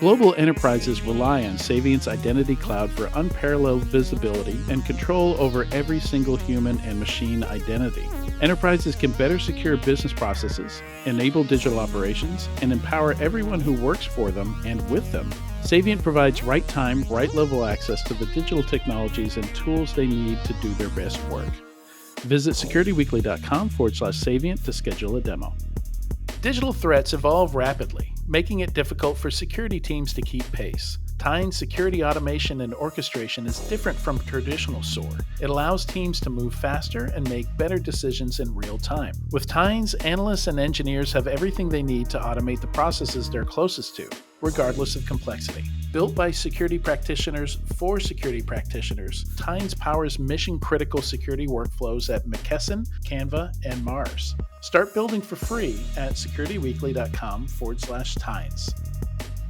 Global enterprises rely on Savient's Identity Cloud for unparalleled visibility and control over every single human and machine identity. Enterprises can better secure business processes, enable digital operations, and empower everyone who works for them and with them. Savient provides right time, right level access to the digital technologies and tools they need to do their best work. Visit securityweekly.com/Savient to schedule a demo. Digital threats evolve rapidly, making it difficult for security teams to keep pace. Tyne's security automation and orchestration is different from traditional SOAR. It allows teams to move faster and make better decisions in real time. With Tyne's, analysts and engineers have everything they need to automate the processes they're closest to, regardless of complexity. Built by security practitioners for security practitioners, Tynes powers mission-critical security workflows at McKesson, Canva, and Mars. Start building for free at securityweekly.com/Tynes.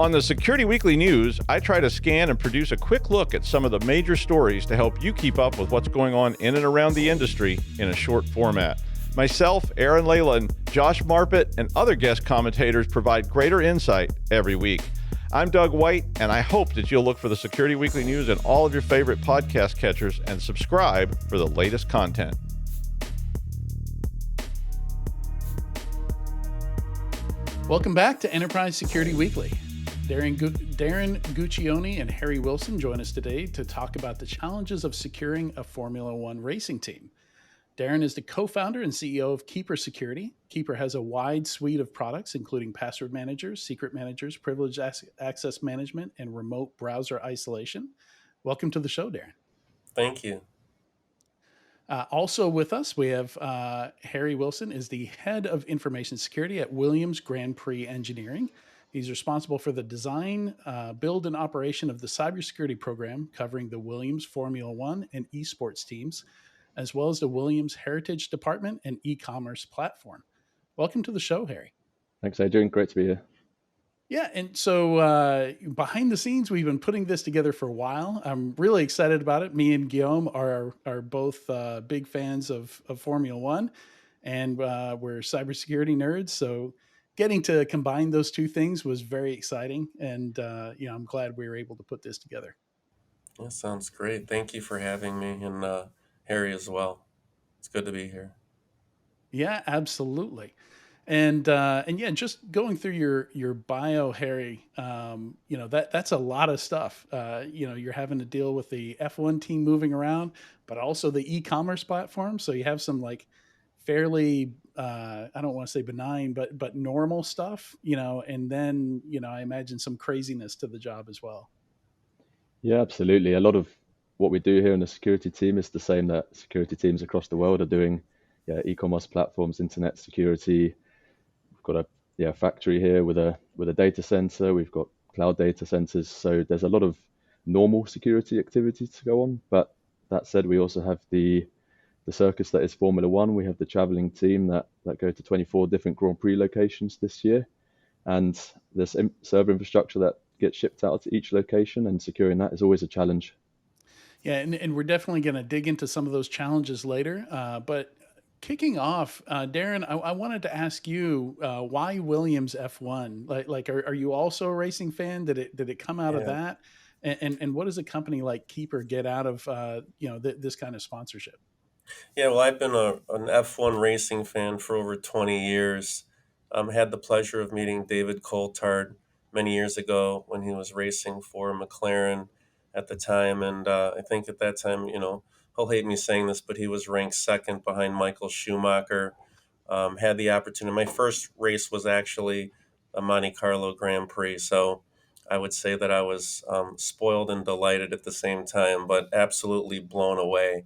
On the Security Weekly News, I try to scan and produce a quick look at some of the major stories to help you keep up with what's going on in and around the industry in a short format. Myself, Aaron Leyland, Josh Marpet, and other guest commentators provide greater insight every week. I'm Doug White, and I hope that you'll look for the Security Weekly News in all of your favorite podcast catchers and subscribe for the latest content. Welcome back to Enterprise Security Weekly. Darren Guccione and Harry Wilson join us today to talk about the challenges of securing a Formula One racing team. Darren is the co-founder and CEO of Keeper Security. Keeper has a wide suite of products, including password managers, secret managers, privileged access management, and remote browser isolation. Welcome to the show, Darren. Thank you. Also with us, we have Harry Wilson is the head of information security at Williams Grand Prix Engineering. He's responsible for the design, build, and operation of the cybersecurity program covering the Williams Formula One and esports teams, as well as the Williams Heritage Department and e-commerce platform. Welcome to the show, Harry. Thanks, Adrian. Great to be here. Yeah, and so behind the scenes, we've been putting this together for a while. I'm really excited about it. Me and Guillaume are both big fans of Formula One, and we're cybersecurity nerds. So getting to combine those two things was very exciting, and I'm glad we were able to put this together. That sounds great. Thank you for having me, and Harry as well. It's good to be here. Yeah, absolutely. And yeah, just going through your bio, Harry, that's a lot of stuff. You're having to deal with the F1 team moving around, but also the e-commerce platform. So you have some like fairly, I don't want to say benign, but normal stuff, and then, I imagine some craziness to the job as well. Yeah, absolutely. A lot of what we do here in the security team is the same that security teams across the world are doing. Yeah, e-commerce platforms, internet security. We've got a factory here with a data center. We've got cloud data centers. So there's a lot of normal security activity to go on. But that said, we also have the circus that is Formula One. We have the traveling team that go to 24 different Grand Prix locations this year. And there's server infrastructure that gets shipped out to each location, and securing that is always a challenge. Yeah, and we're definitely going to dig into some of those challenges later. But kicking off, Darren, I wanted to ask you why Williams F1? Like, are you also a racing fan? Did it come out of that? And what does a company like Keeper get out of this kind of sponsorship? Yeah, well, I've been an F1 racing fan for over 20 years. Had the pleasure of meeting David Coulthard many years ago when he was racing for McLaren at the time, and I think at that time, he'll hate me saying this, but he was ranked second behind Michael Schumacher. Had the opportunity. My first race was actually a Monte Carlo Grand Prix, so I would say that I was spoiled and delighted at the same time, but absolutely blown away.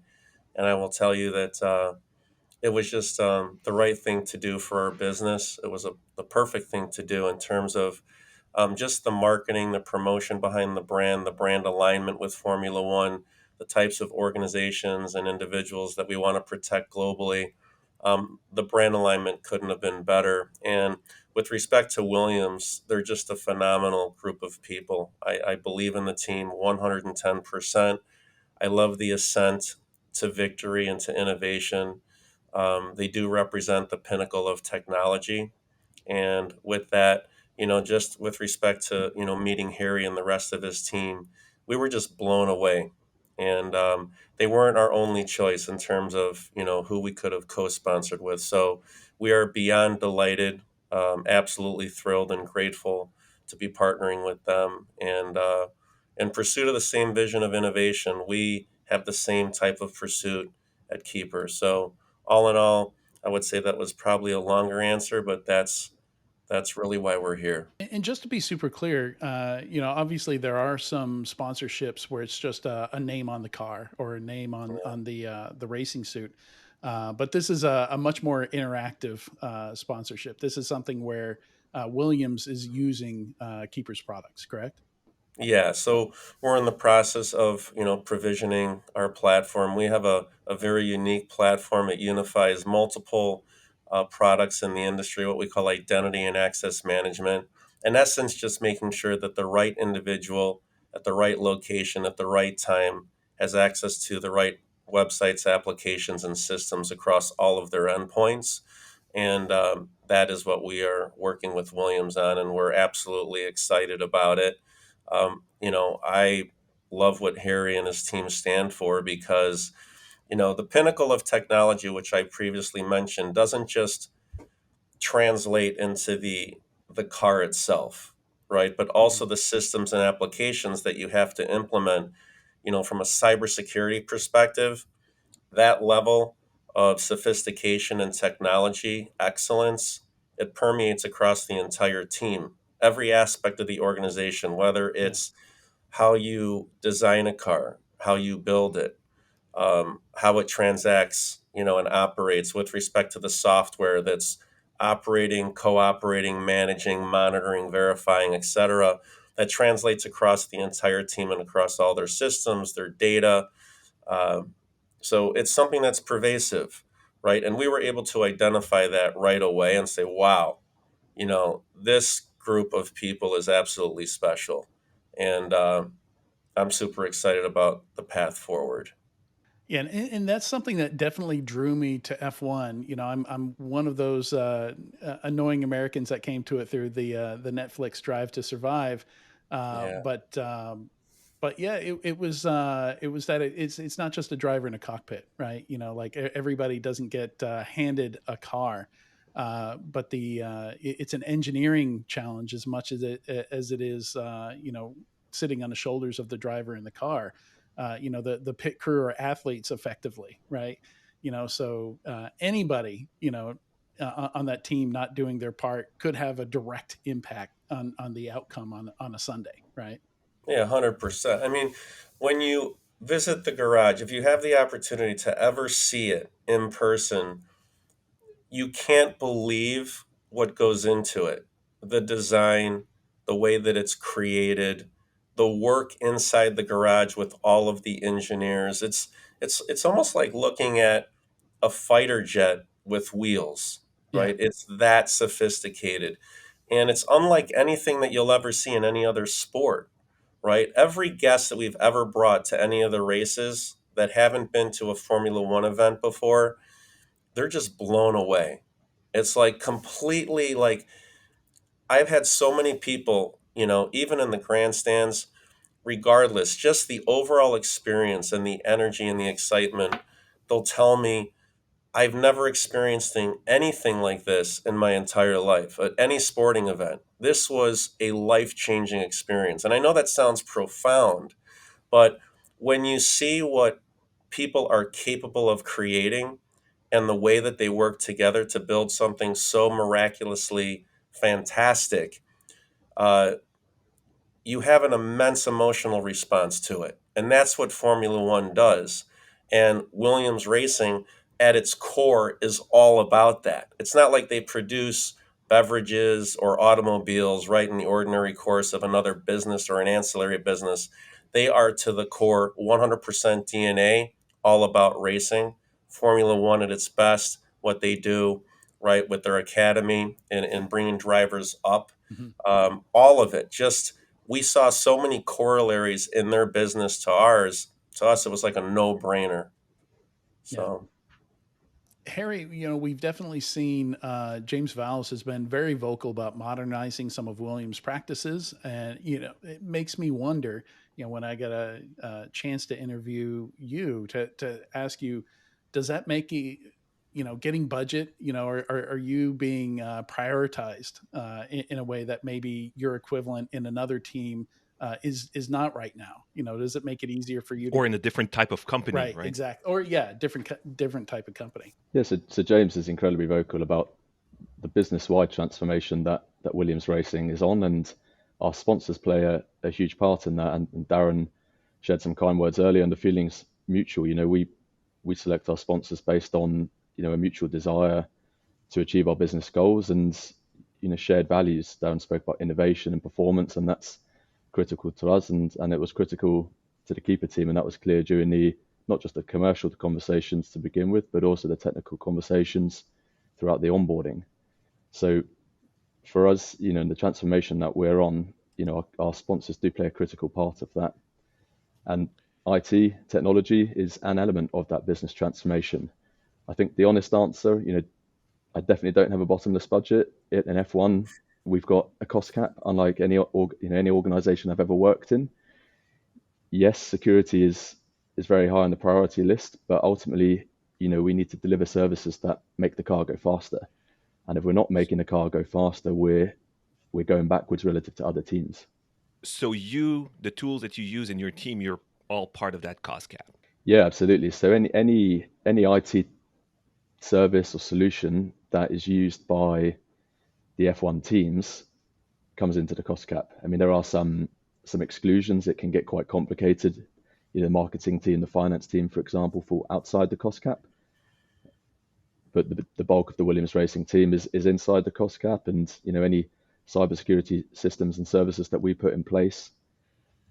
And I will tell you that it was just the right thing to do for our business. It was the perfect thing to do in terms of just the marketing, the promotion behind the brand alignment with Formula One, the types of organizations and individuals that we want to protect globally. The brand alignment couldn't have been better. And with respect to Williams, they're just a phenomenal group of people. I believe in the team 110%. I love the ascent to victory and to innovation. They do represent the pinnacle of technology. And with that, just with respect to, meeting Harry and the rest of his team, we were just blown away. And they weren't our only choice in terms of, who we could have co-sponsored with. So we are beyond delighted, absolutely thrilled and grateful to be partnering with them. And in pursuit of the same vision of innovation, we have the same type of pursuit at Keeper. So all in all, I would say that was probably a longer answer, but that's really why we're here. And just to be super clear, obviously there are some sponsorships where it's just a name on the car or a name on the racing suit. But this is a much more interactive sponsorship. This is something where Williams is using Keeper's products, correct? Yeah, so we're in the process of, provisioning our platform. We have a very unique platform. It unifies multiple products in the industry, what we call identity and access management. In essence, just making sure that the right individual at the right location at the right time has access to the right websites, applications, and systems across all of their endpoints. And that is what we are working with Williams on, and we're absolutely excited about it. I love what Harry and his team stand for because, the pinnacle of technology, which I previously mentioned, doesn't just translate into the car itself, right? But Hmm. also the systems and applications that you have to implement, from a cybersecurity perspective, that level of sophistication and technology excellence, it permeates across the entire team, every aspect of the organization, whether Yeah. it's how you design a car, how you build it, how it transacts, and operates with respect to the software that's operating, cooperating, managing, monitoring, verifying, etc. That translates across the entire team and across all their systems, their data. Um, so it's something that's pervasive, right? And we were able to identify that right away and say, wow, this group of people is absolutely special. And I'm super excited about the path forward. Yeah, and that's something that definitely drew me to F1. I'm one of those annoying Americans that came to it through the Netflix Drive to Survive. Uh, Yeah. but um, but yeah, it was that it's not just a driver in a cockpit, right? Like everybody doesn't get handed a car, but it's an engineering challenge as much as it is sitting on the shoulders of the driver in the car. The pit crew are athletes effectively, right? So anybody on that team not doing their part could have a direct impact on the outcome on a Sunday, right? Yeah, 100%. I mean, when you visit the garage, if you have the opportunity to ever see it in person, you can't believe what goes into it. The design, the way that it's created, the work inside the garage with all of the engineers. It's almost like looking at a fighter jet with wheels, Yeah. right? It's that sophisticated. And it's unlike anything that you'll ever see in any other sport, right? Every guest that we've ever brought to any of the races that haven't been to a Formula One event before, they're just blown away. It's like completely like I've had so many people, even in the grandstands, regardless, just the overall experience and the energy and the excitement, they'll tell me, I've never experienced anything like this in my entire life at any sporting event. This was a life changing experience. And I know that sounds profound, but when you see what people are capable of creating and the way that they work together to build something so miraculously fantastic, uh, you have an immense emotional response to it. And that's what Formula One does. And Williams Racing, at its core, is all about that. It's not like they produce beverages or automobiles right in the ordinary course of another business or an ancillary business. They are to the core 100% DNA, all about racing. Formula One at its best, what they do, right, with their academy and bringing drivers up, Hmm. all of it. Just we saw so many corollaries in their business to ours. To us, it was like a no brainer. Yeah. So Harry, we've definitely seen James Valls has been very vocal about modernizing some of Williams' practices, and it makes me wonder. When I get a chance to interview you to ask you, does that make you, getting budget? Are you being prioritized in a way that maybe your equivalent in another team is not right now? Does it make it easier for you to? Or in a different type of company, Right, right? exactly. Or yeah, different type of company. Yeah, so James is incredibly vocal about the business-wide transformation that Williams Racing is on, and our sponsors play a huge part in that. And Darren shared some kind words earlier, and the feeling's mutual. We select our sponsors based on a mutual desire to achieve our business goals and shared values. Darren spoke about innovation and performance, and that's critical to us, and it was critical to the keeper team, and that was clear during the not just the commercial conversations to begin with, but also the technical conversations throughout the onboarding. So for us, in the transformation that we're on, our sponsors do play a critical part of that. And IT technology is an element of that business transformation. I think the honest answer, I definitely don't have a bottomless budget. In F1, we've got a cost cap, unlike any organization I've ever worked in. Yes, security is very high on the priority list, but ultimately, we need to deliver services that make the car go faster. And if we're not making the car go faster, we're going backwards relative to other teams. So the tools that you use in your team, you're all part of that cost cap. Yeah, absolutely. So any IT service or solution that is used by the F1 teams comes into the cost cap. I mean, there are some exclusions. It can get quite complicated. The marketing team, the finance team, for example, fall outside the cost cap. But the bulk of the Williams Racing team is inside the cost cap, and any cybersecurity systems and services that we put in place,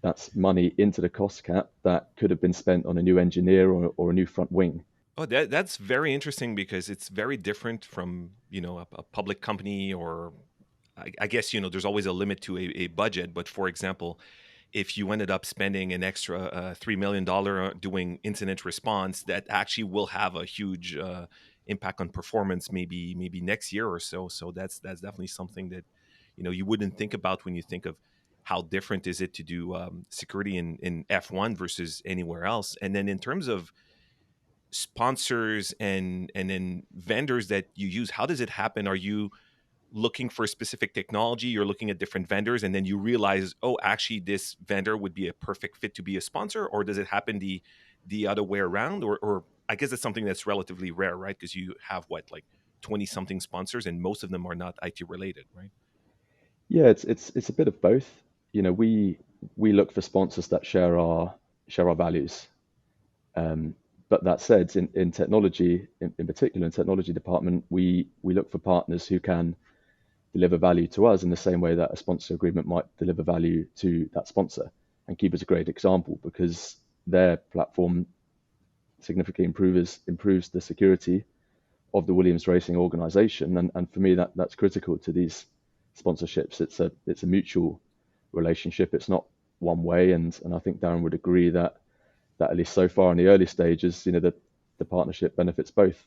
that's money into the cost cap that could have been spent on a new engineer or a new front wing. Oh, that's very interesting because it's very different from a public company, or I guess there's always a limit to a budget. But for example, if you ended up spending an extra $3 million doing incident response, that actually will have a huge impact on performance maybe next year or so. So that's definitely something that you wouldn't think about when you think of how different is it to do security in F1 versus anywhere else. And then in terms of sponsors and then vendors that you use, how does it happen? Are you looking for a specific technology, you're looking at different vendors, and then you realize, oh, actually this vendor would be a perfect fit to be a sponsor? Or does it happen the other way around? Or I guess it's something that's relatively rare, right? Because you have like 20 something sponsors, and most of them are not IT related, right? Yeah, it's a bit of both. We look for sponsors that share our values. But that said, in technology, in particular in technology department, we look for partners who can deliver value to us in the same way that a sponsor agreement might deliver value to that sponsor. And Keep is a great example because their platform significantly improves the security of the Williams Racing organization. And for me, that's critical to these sponsorships. It's a mutual relationship. It's not one way. And I think Darren would agree that at least so far in the early stages, the partnership benefits both.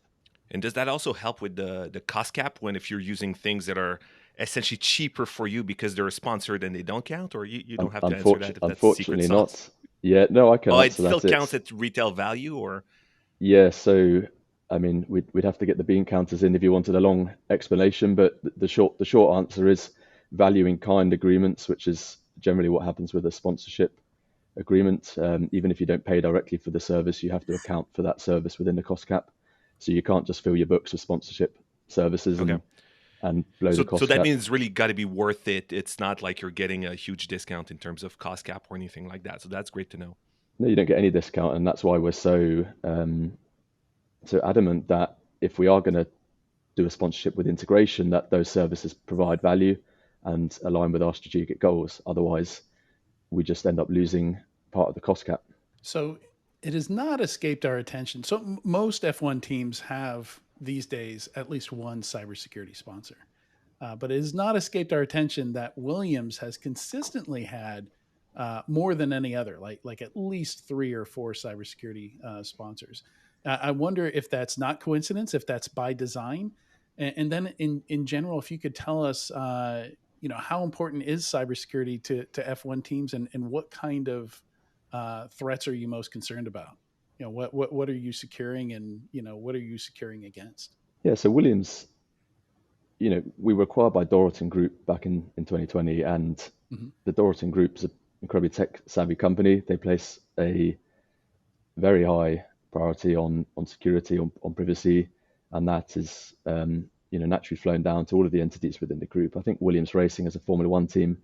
And does that also help with the cost cap if you're using things that are essentially cheaper for you because they're sponsored and they don't count? Or you don't have to answer that if that's secret Unfortunately sauce? not. Yeah, no, I can Oh, it answer that. still counts at retail value, or? Yeah, so I mean, we'd have to get the bean counters in if you wanted a long explanation, but the short answer is value in kind agreements, which is generally what happens with a sponsorship agreement. Even if you don't pay directly for the service, you have to account for that service within the cost cap. So you can't just fill your books with sponsorship services Okay. and blow the cost So that cap. means it's really got to be worth it. It's not like you're getting a huge discount in terms of cost cap or anything like that. So that's great to know. No, you don't get any discount, and that's why we're so adamant that if we are going to do a sponsorship with integration, that those services provide value and align with our strategic goals. Otherwise, we just end up losing part of the cost cap. So it has not escaped our attention. So most F1 teams have these days at least one cybersecurity sponsor. But it has not escaped our attention that Williams has consistently had more than any other, like at least 3 or 4 cybersecurity sponsors. I wonder if that's not coincidence, if that's by design. And then in general, if you could tell us, how important is cybersecurity to F1 teams, and what kind of threats are you most concerned about? What are you securing, and what are you securing against? Yeah, so Williams, we were acquired by Doralton Group back in 2020, and Hmm. the Doralton Group is an incredibly tech savvy company. They place a very high priority on security, on privacy, and that is naturally flown down to all of the entities within the group. I think Williams Racing as a Formula One team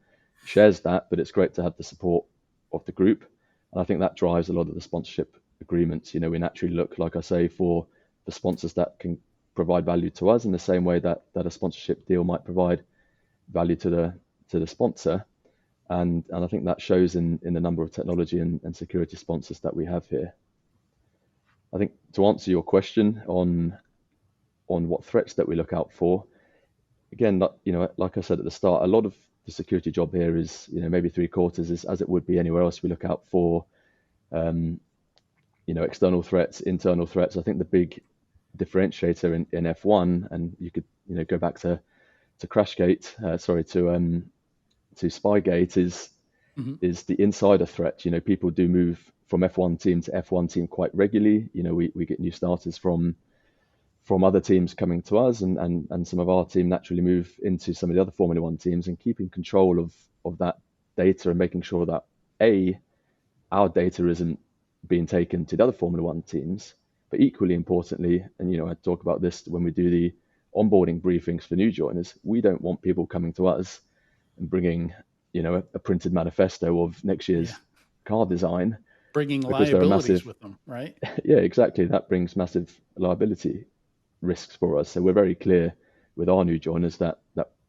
shares that, but it's great to have the support of the group, and I think that drives a lot of the sponsorship agreements. We naturally look, like I say, for the sponsors that can provide value to us in the same way that a sponsorship deal might provide value to the sponsor. And I think that shows in the number of technology and security sponsors that we have here. I think to answer your question on what threats that we look out for, again, like I said at the start, a lot of the security job here is, maybe 3/4 is as it would be anywhere else. We look out for, external threats, internal threats. I think the big differentiator in F1, and you could, go back to Crashgate, to Spygate, Hmm. is the insider threat. People do move from F1 team to F1 team quite regularly. We get new starters from other teams coming to us, and some of our team naturally move into some of the other Formula One teams, and keeping control of that data and making sure that our data isn't being taken to the other Formula One teams. But equally importantly, and I talk about this when we do the onboarding briefings for new joiners, we don't want people coming to us and bringing a printed manifesto of next year's Yeah, car design, bringing because there are liabilities massive, with them, right? yeah, exactly, that brings massive liability risks for us. So we're very clear with our new joiners that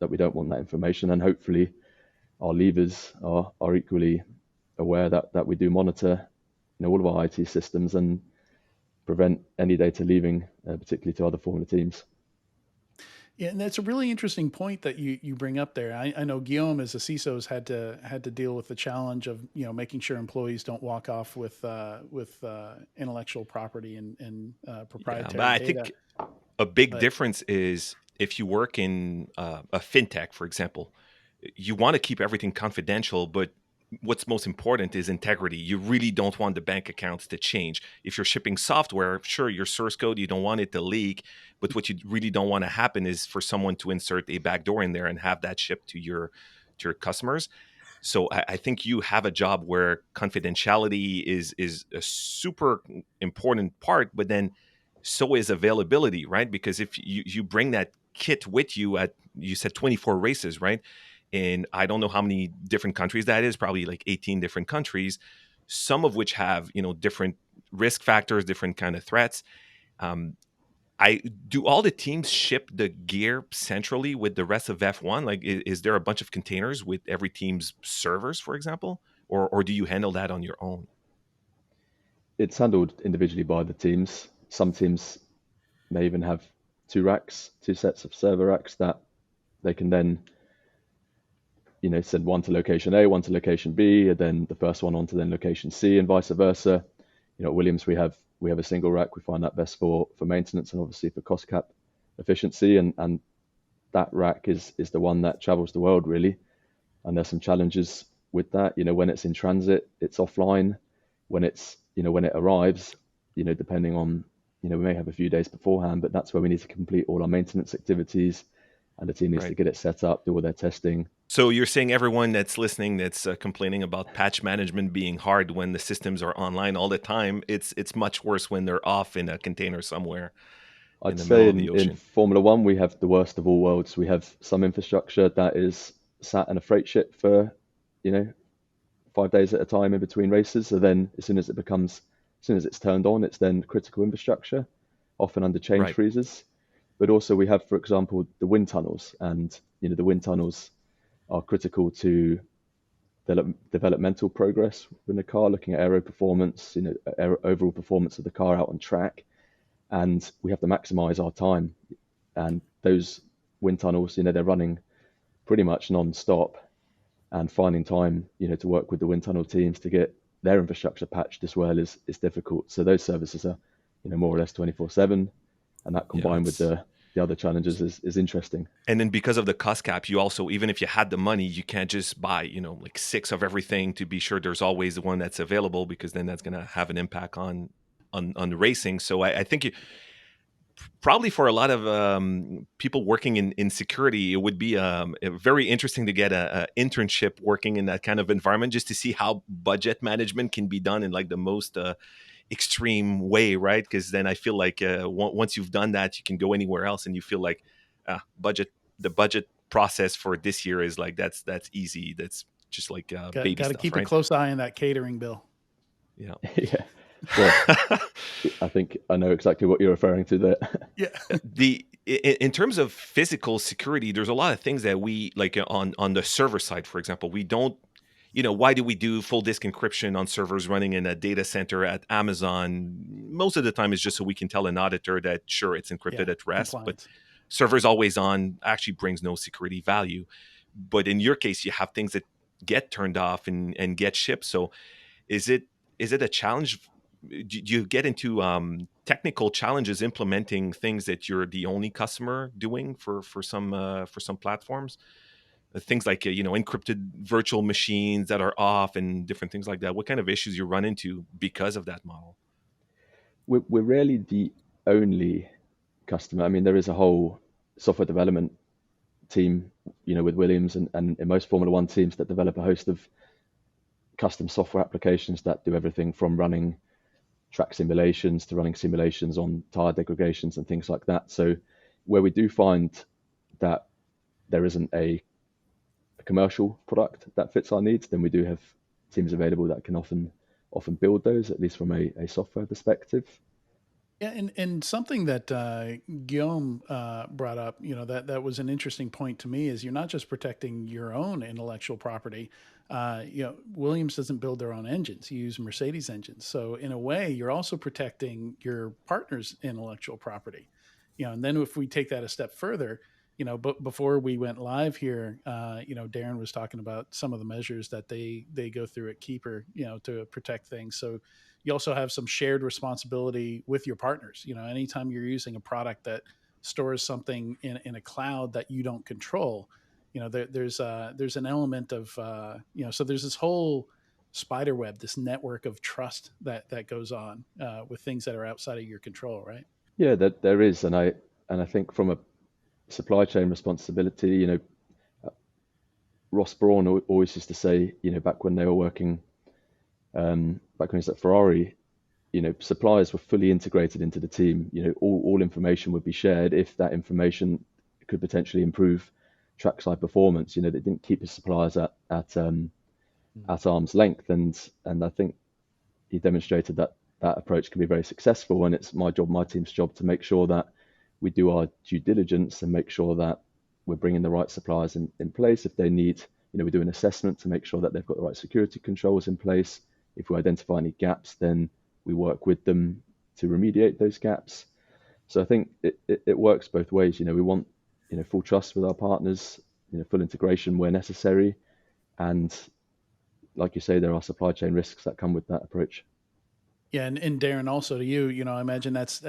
we don't want that information, and hopefully our leavers are equally aware that we do monitor all of our IT systems and prevent any data leaving, particularly to other Formula teams. Yeah, and that's a really interesting point that you bring up there. I know Guillaume, as a CISO, has had to deal with the challenge of making sure employees don't walk off with intellectual property and Yeah, but proprietary I data. think a big But difference is if you work in a fintech, for example, you want to keep everything confidential, but what's most important is integrity. You really don't want the bank accounts to change. If you're shipping software, sure, your source code, you don't want it to leak, but what you really don't want to happen is for someone to insert a backdoor in there and have that shipped to your customers. So I think you have a job where confidentiality is a super important part, but then so is availability, right? Because if you bring that kit with you at, you said 24 races, right? And I don't know how many different countries that is, probably like 18 different countries, some of which have, different risk factors, different kind of threats. Um, I do all the teams ship the gear centrally with the rest of F1? Like, is there a bunch of containers with every team's servers, for example, or do you handle that on your own? It's handled individually by the teams. Some teams may even have two sets of server racks that they can then send one to location A, one to location B, and then the first one onto then location C, and vice versa. At Williams, we have a single rack. We find that best for maintenance and obviously for cost cap efficiency, and that rack is the one that travels the world really. And there's some challenges with that. When it's in transit, it's offline. When it arrives, depending on, we may have a few days beforehand, but that's where we need to complete all our maintenance activities, and the team needs to Right. get it set up, do all their testing. So you're saying everyone that's listening that's complaining about patch management being hard when the systems are online all the time, it's much worse when they're off in a container somewhere in I'd the say middle of the in ocean. Formula One, we have the worst of all worlds. We have some infrastructure that is sat in a freight ship for, 5 days at a time in between races. So then as soon as it's turned on, it's then critical infrastructure, often under change Right. freezes. But also we have, for example, the wind tunnels, and, the wind tunnels are critical to developmental progress in the car, looking at aero performance, overall performance of the car out on track. And we have to maximize our time. And those wind tunnels, they're running pretty much non-stop, and finding time, to work with the wind tunnel teams to get their infrastructure patched as well is difficult. So those services are more or less 24/7, and that Yeah, combined with it's the other challenges is interesting. and then because of the cost cap, you also, even if you had the money, you can't just buy, like six of everything to be sure there's always the one that's available, because then that's going to have an impact on the racing. So I think probably for a lot of people working in security, it would be very interesting to get a internship working in that kind of environment, just to see how budget management can be done in like the most extreme way, right? Because then I feel like once you've done that, you can go anywhere else, and you feel like the budget process for this year is like that's easy. That's just like baby Got to stuff, keep a right? close eye on that catering bill. Yeah. Yeah, well, I think I know exactly what you're referring to there. Yeah. In terms of physical security, there's a lot of things that we like on the server side, for example. We don't, why do we do full disk encryption on servers running in a data center at Amazon? Most of the time it's just so we can tell an auditor that sure, it's encrypted Yeah, at rest, but compliance. servers always on actually brings no security value. But in your case, you have things that get turned off and get shipped. So is it a challenge? Do you get into technical challenges implementing things that you're the only customer doing for some platforms? Things like encrypted virtual machines that are off and different things like that. What kind of issues you run into because of that model? We're rarely the only customer. I mean, there is a whole software development team, with Williams and in most Formula One teams that develop a host of custom software applications that do everything from running track simulations to running simulations on tire degradations and things like that. So where we do find that there isn't a commercial product that fits our needs, then we do have teams available that can often build those, at least from a software perspective. Yeah, and something that Guillaume brought up, that was an interesting point to me, is you're not just protecting your own intellectual property. Williams doesn't build their own engines; you use Mercedes engines. So in a way, you're also protecting your partner's intellectual property. And then if we take that a step further, but before we went live here, Darren was talking about some of the measures that they go through at Keeper, to protect things. So you also have some shared responsibility with your partners. Anytime you're using a product that stores something in a cloud that you don't control, there's an element of so there's this whole spider web, this network of trust that goes on with things that are outside of your control, right? Yeah, there is, and I think from a supply chain responsibility, Ross Brawn always used to say, back when they were working, back when he was at Ferrari, suppliers were fully integrated into the team. All information would be shared if that information could potentially improve trackside performance. They didn't keep his suppliers at arm's length, and I think he demonstrated that approach can be very successful. And it's my team's job, to make sure that we do our due diligence and make sure that we're bringing the right suppliers in place. If they need, we do an assessment to make sure that they've got the right security controls in place. If we identify any gaps, then we work with them to remediate those gaps. So I think it works both ways. We want, full trust with our partners, full integration where necessary. And like you say, there are supply chain risks that come with that approach. Yeah, and Darren, also to you, I imagine that's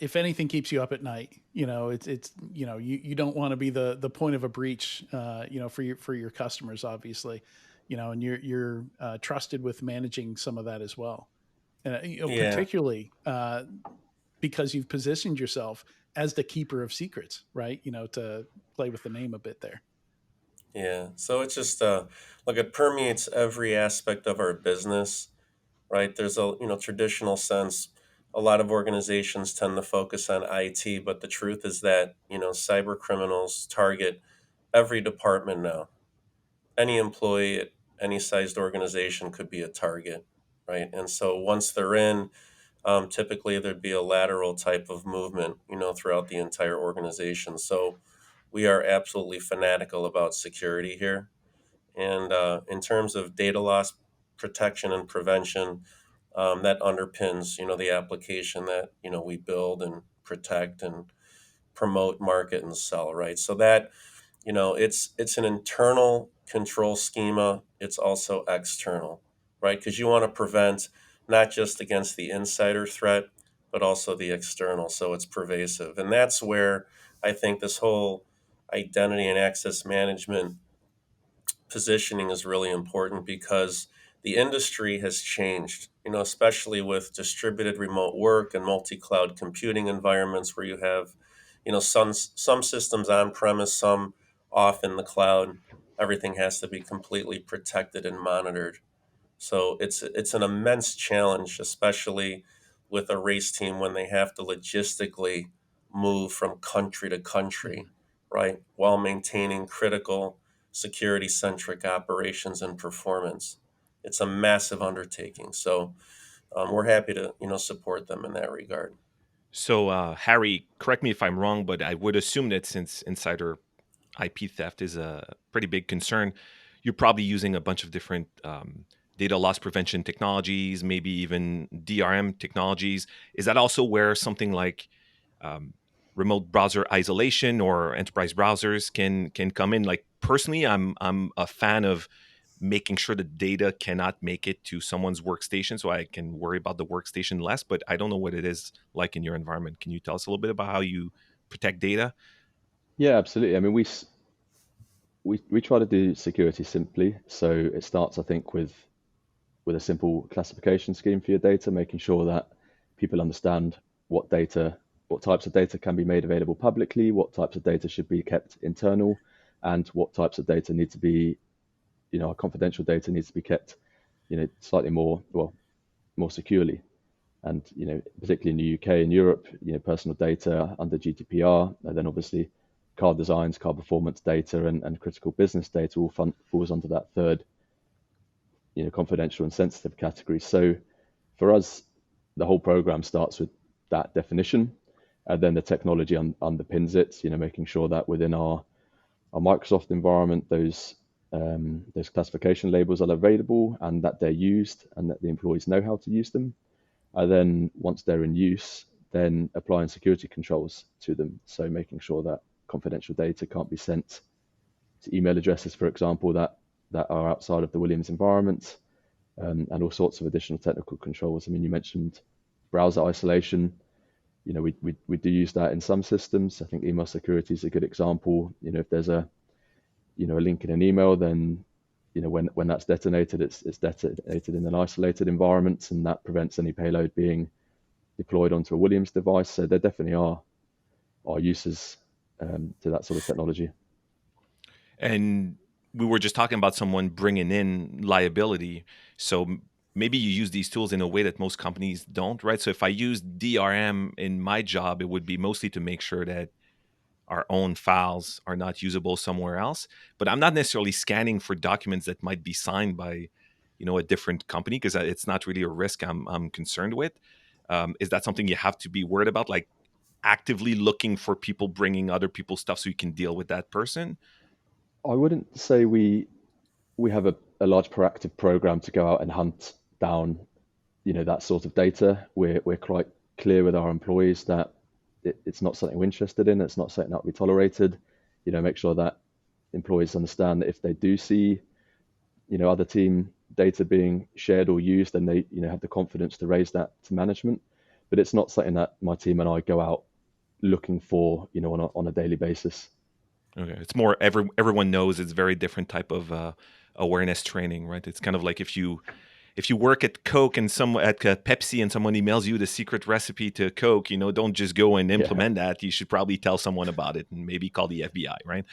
if anything keeps you up at night, it's you don't want to be the point of a breach, for your customers, obviously, and you're trusted with managing some of that as well, and Yeah. particularly because you've positioned yourself as the keeper of secrets, right? To play with the name a bit there. Yeah. So it's just look, it permeates every aspect of our business, right? There's a traditional sense. A lot of organizations tend to focus on IT, but the truth is that cyber criminals target every department now. Any employee at any sized organization could be a target, right? And so once they're in, typically there'd be a lateral type of movement, throughout the entire organization. So we are absolutely fanatical about security here. And in terms of data loss protection and prevention, that underpins, the application that, we build and protect and promote, market, and sell, right? So that, it's an internal control schema. It's also external, right? Because you want to prevent not just against the insider threat, but also the external. So it's pervasive. And that's where I think this whole identity and access management positioning is really important, because the industry has changed, especially with distributed remote work and multi-cloud computing environments where you have, some systems on premise, some off in the cloud. Everything has to be completely protected and monitored. So it's an immense challenge, especially with a race team when they have to logistically move from country to country, right, while maintaining critical security centric operations and performance. It's a massive undertaking. So we're happy to support them in that regard. So, Harry, correct me if I'm wrong, but I would assume that since insider IP theft is a pretty big concern, you're probably using a bunch of different data loss prevention technologies, maybe even DRM technologies. Is that also where something like um, remote browser isolation or enterprise browsers can come in? Like personally, I'm a fan of making sure the data cannot make it to someone's workstation, so I can worry about the workstation less. But I don't know what it is like in your environment. Can you tell us a little bit about how you protect data? Yeah, absolutely. I mean, we try to do security simply. So it starts, I think, with a simple classification scheme for your data, making sure that people understand what data, what types of data can be made available publicly, what types of data should be kept internal, and what types of data need to be, our confidential data needs to be kept, slightly more securely. And particularly in the UK and Europe, personal data under GDPR, and then obviously car designs, car performance data, and critical business data all falls under that third, confidential and sensitive category. So for us, the whole program starts with that definition, and then the technology underpins it. Making sure that within our Microsoft environment, those classification labels are available and that they're used and that the employees know how to use them. And then once they're in use, then applying security controls to them. So making sure that confidential data can't be sent to email addresses, for example, that are outside of the Williams environment, and all sorts of additional technical controls. I mean, you mentioned browser isolation. We do use that in some systems. I think email security is a good example. If there's a link in an email, then when that's detonated, it's detonated in an isolated environment, and that prevents any payload being deployed onto a Williams device. So there definitely are uses to that sort of technology. And we were just talking about someone bringing in liability. So maybe you use these tools in a way that most companies don't, right? So if I use DRM in my job, it would be mostly to make sure that our own files are not usable somewhere else. But I'm not necessarily scanning for documents that might be signed by, a different company, because it's not really a risk I'm concerned with. Is that something you have to be worried about, like actively looking for people bringing other people's stuff so you can deal with that person? I wouldn't say we have a large proactive program to go out and hunt down, that sort of data. We're quite clear with our employees that it's not something we're interested in. It's not something that we tolerated. Make sure that employees understand that if they do see, other team data being shared or used, then they, have the confidence to raise that to management. But it's not something that my team and I go out looking for, on a daily basis. Okay, it's more everyone knows it's very different type of awareness training, right? It's kind of like if you work at Coke and at Pepsi and someone emails you the secret recipe to Coke, don't just go and implement that. You should probably tell someone about it and maybe call the FBI, right?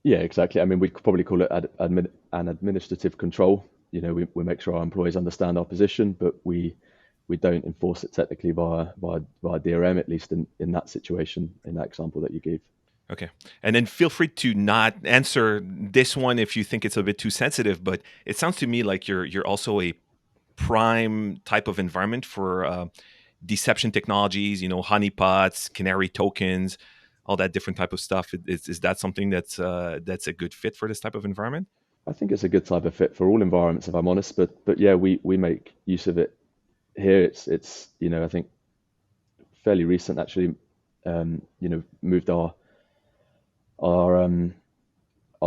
Yeah, exactly. I mean, we'd probably call it an administrative control. We make sure our employees understand our position, but we don't enforce it technically via DRM, at least in that situation, in that example that you gave. Okay. And then feel free to not answer this one if you think it's a bit too sensitive, but it sounds to me like you're also a prime type of environment for deception technologies, honeypots, canary tokens, all that different type of stuff. Is that something that's a good fit for this type of environment? I think it's a good type of fit for all environments, if I'm honest. But yeah, we make use of it here. It's I think fairly recent actually. Moved our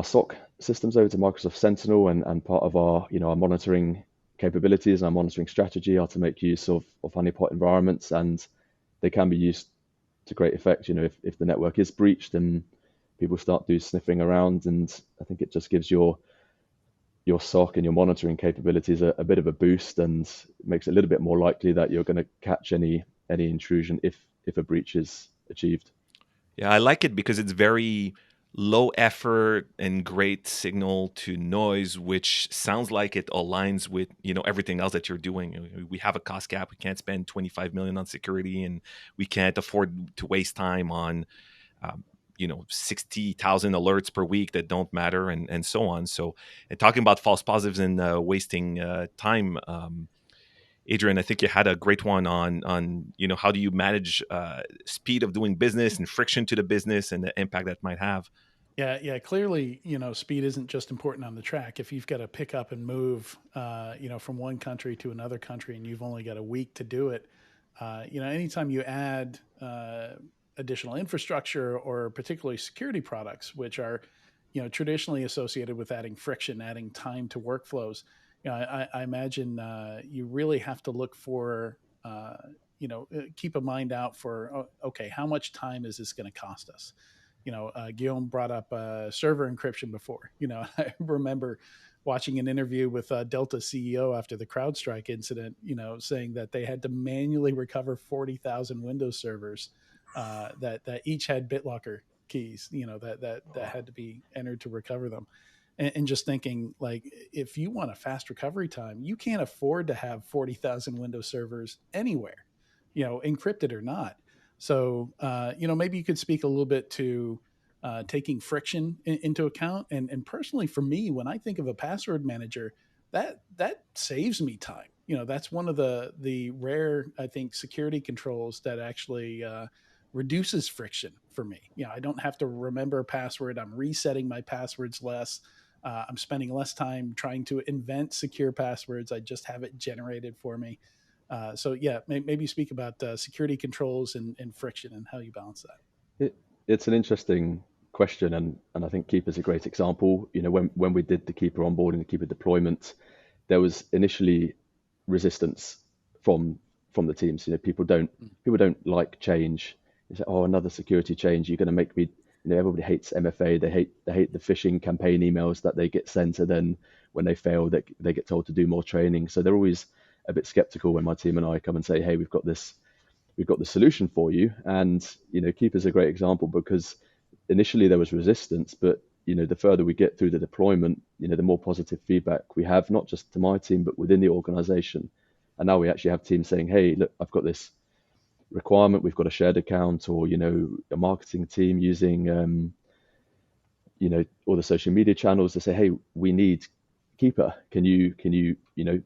SOC systems over to Microsoft Sentinel, and part of our our monitoring capabilities and our monitoring strategy are to make use of honeypot environments, and they can be used to great effect. If the network is breached and people start sniffing around, and I think it just gives your SOC and your monitoring capabilities a bit of a boost, and makes it a little bit more likely that you're going to catch any intrusion if a breach is achieved. Yeah, I like it because it's very low effort and great signal to noise, which sounds like it aligns with everything else that you're doing. We have a cost cap. We can't spend 25 million on security, and we can't afford to waste time on 60,000 alerts per week that don't matter, and so on. So, and talking about false positives and wasting time. Adrian, I think you had a great one on how do you manage speed of doing business and friction to the business and the impact that might have. Yeah. Clearly, speed isn't just important on the track. If you've got to pick up and move, from one country to another country, and you've only got a week to do it, anytime you add additional infrastructure or particularly security products, which are, traditionally associated with adding friction, adding time to workflows, I imagine you really have to look for, keep a mind out for, okay, how much time is this going to cost us? Guillaume brought up server encryption before. I remember watching an interview with Delta CEO after the CrowdStrike incident, saying that they had to manually recover 40,000 Windows servers that each had BitLocker keys, that had to be entered to recover them. And just thinking, like, if you want a fast recovery time, you can't afford to have 40,000 Windows servers anywhere, encrypted or not. So, maybe you could speak a little bit to taking friction into account. And personally, for me, when I think of a password manager, that saves me time. That's one of the rare, I think, security controls that actually reduces friction for me. I don't have to remember a password. I'm resetting my passwords less. I'm spending less time trying to invent secure passwords. I just have it generated for me. So yeah, maybe speak about security controls and friction and how you balance that. It's an interesting question, and I think Keeper's a great example. When we did the Keeper onboarding, the Keeper deployment, there was initially resistance from the teams. People don't like change. You say, oh, another security change. You're going to make me. Everybody hates MFA. They hate the phishing campaign emails that they get sent, and then when they fail, they get told to do more training. So they're always a bit skeptical when my team and I come and say, hey, we've got the solution for you. And Keeper's a great example, because initially there was resistance, but the further we get through the deployment, the more positive feedback we have, not just to my team but within the organization. And now we actually have teams saying, hey, look, I've got this requirement, we've got a shared account, or a marketing team using all the social media channels to say, hey, we need Keeper. Can you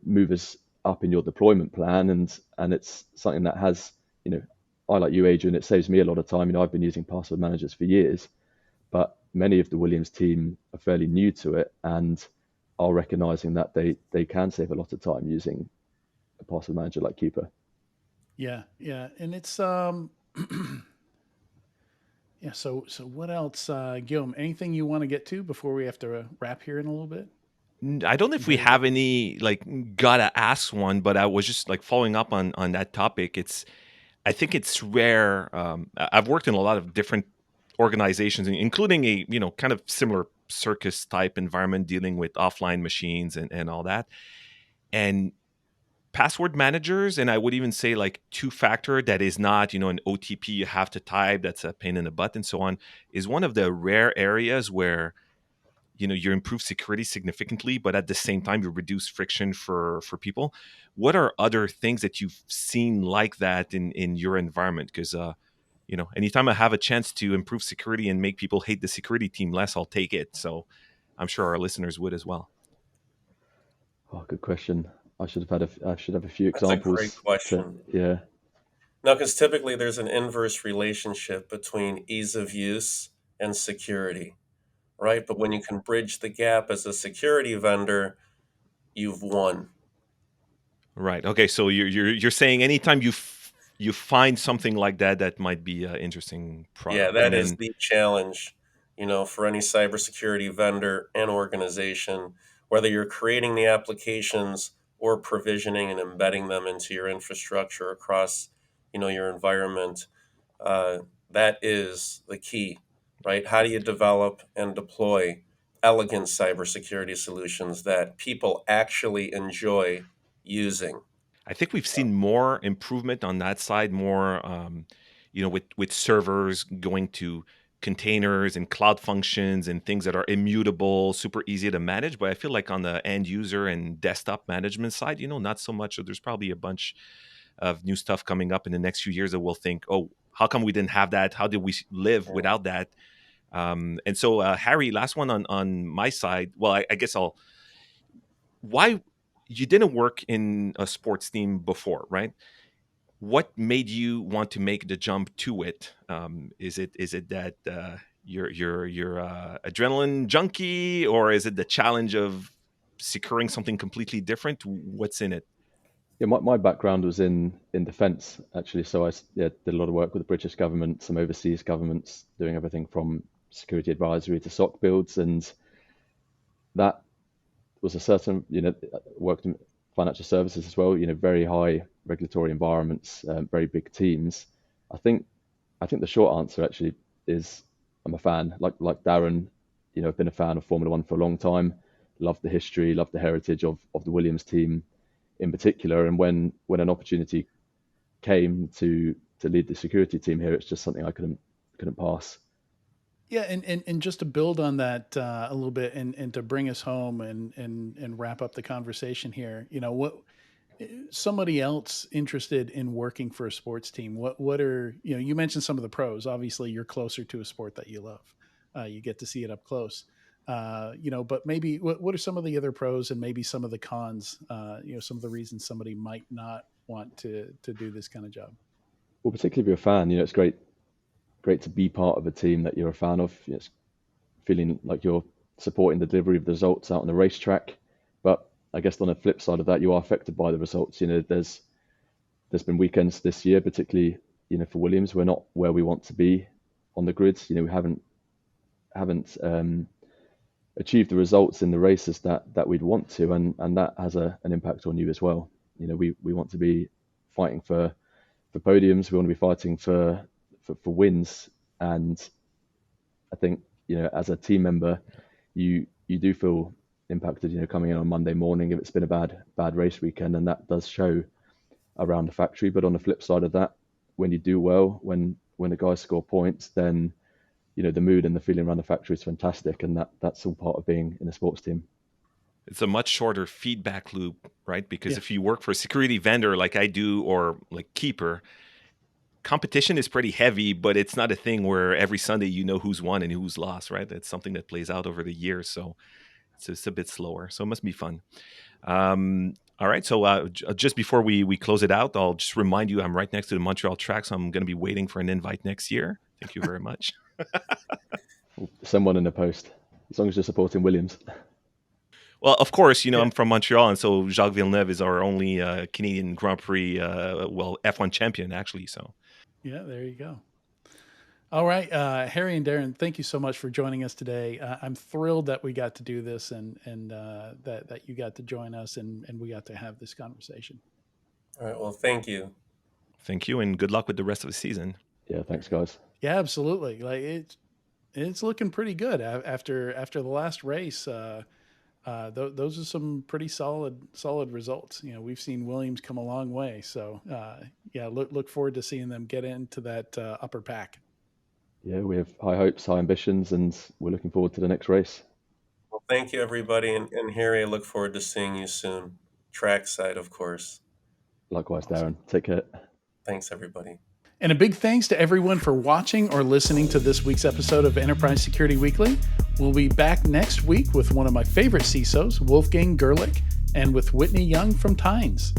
move us up in your deployment plan? And it's something that has, I, like you, Adrian, it saves me a lot of time. I've been using password managers for years, but many of the Williams team are fairly new to it and are recognizing that they can save a lot of time using a password manager like Keeper. Yeah, and it's yeah. So what else, Guillaume? Anything you want to get to before we have to wrap here in a little bit? I don't know if we have any gotta ask one, but I was just following up on that topic. I think it's rare. I've worked in a lot of different organizations, including a kind of similar circus type environment, dealing with offline machines and all that. And password managers, and I would even say two-factor, that is not an OTP you have to type, that's a pain in the butt and so on, is one of the rare areas where you improve security significantly, but at the same time you reduce friction for people. What are other things that you've seen like that in your environment? Because anytime I have a chance to improve security and make people hate the security team less, I'll take it. So I'm sure our listeners would as well. Oh, good question. I should have a few That's a examples. great question. Yeah. No, because typically there's an inverse relationship between ease of use and security, right? But when you can bridge the gap as a security vendor, you've won. Right. Okay. So you're saying anytime you find something like that might be an interesting Yeah, product, that and is then the challenge, for any cybersecurity vendor and organization, whether you're creating the applications or provisioning and embedding them into your infrastructure across, your environment. That is the key, right? How do you develop and deploy elegant cybersecurity solutions that people actually enjoy using? I think we've seen more improvement on that side, more with servers going to containers and cloud functions and things that are immutable, super easy to manage. But I feel like on the end user and desktop management side, not so much. So there's probably a bunch of new stuff coming up in the next few years that we'll think, oh, how come we didn't have that? How did we live without that? And so, Harry, last one on my side. Well, I guess why you didn't work in a sports team before, right? What made you want to make the jump to it? Is it that you're adrenaline junkie, or is it the challenge of securing something completely different? What's in it? Yeah, my background was in defence actually, so I did a lot of work with the British government, some overseas governments, doing everything from security advisory to SOC builds, and that was a certain, worked in financial services as well, very high regulatory environments, very big teams. I think the short answer actually is I'm a fan, like Darren, I've been a fan of Formula One for a long time, love the history, love the heritage of the Williams team in particular. And when an opportunity came to lead the security team here, it's just something I couldn't pass. Yeah, and just to build on that a little bit, and to bring us home and wrap up the conversation here, what somebody else interested in working for a sports team, what are, you mentioned some of the pros. Obviously, you're closer to a sport that you love. You get to see it up close. But maybe what are some of the other pros and maybe some of the cons? Some of the reasons somebody might not want to do this kind of job. Well, particularly if you're a fan, it's great to be part of a team that you're a fan of. It's feeling like you're supporting the delivery of the results out on the racetrack. But I guess on the flip side of that, you are affected by the results. There's been weekends this year, particularly, for Williams, we're not where we want to be on the grids. We haven't achieved the results in the races that we'd want to, and that has an impact on you as well. We want to be fighting for podiums. We want to be fighting for wins, and I think as a team member, you do feel impacted. Coming in on Monday morning if it's been a bad race weekend, and that does show around the factory. But on the flip side of that, when you do well, when the guys score points, then the mood and the feeling around the factory is fantastic, and that's all part of being in a sports team. It's a much shorter feedback loop, right? Because if you work for a security vendor like I do, or like Keeper, competition is pretty heavy, but it's not a thing where every Sunday who's won and who's lost, right? It's something that plays out over the years, so it's a bit slower. So it must be fun. All right, so just before we close it out, I'll just remind you I'm right next to the Montreal track, so I'm going to be waiting for an invite next year. Thank you very much. Someone in the post, as long as you're supporting Williams. Well, of course, I'm from Montreal, and so Jacques Villeneuve is our only Canadian Grand Prix, F1 champion, actually. So, yeah, there you go. All right, Harry and Darren, thank you so much for joining us today. I'm thrilled that we got to do this, and that you got to join us, and we got to have this conversation. All right. Well, thank you. Thank you, and good luck with the rest of the season. Yeah, thanks, guys. Yeah, absolutely. Like it's looking pretty good after the last race. Those are some pretty solid results. We've seen Williams come a long way. So look forward to seeing them get into that upper pack. Yeah, we have high hopes, high ambitions, and we're looking forward to the next race. Well, thank you, everybody. And Harry, I look forward to seeing you soon. Trackside, of course. Likewise, Darren. Take care. Thanks, everybody. And a big thanks to everyone for watching or listening to this week's episode of Enterprise Security Weekly. We'll be back next week with one of my favorite CISOs, Wolfgang Gerlich, and with Whitney Young from Tynes.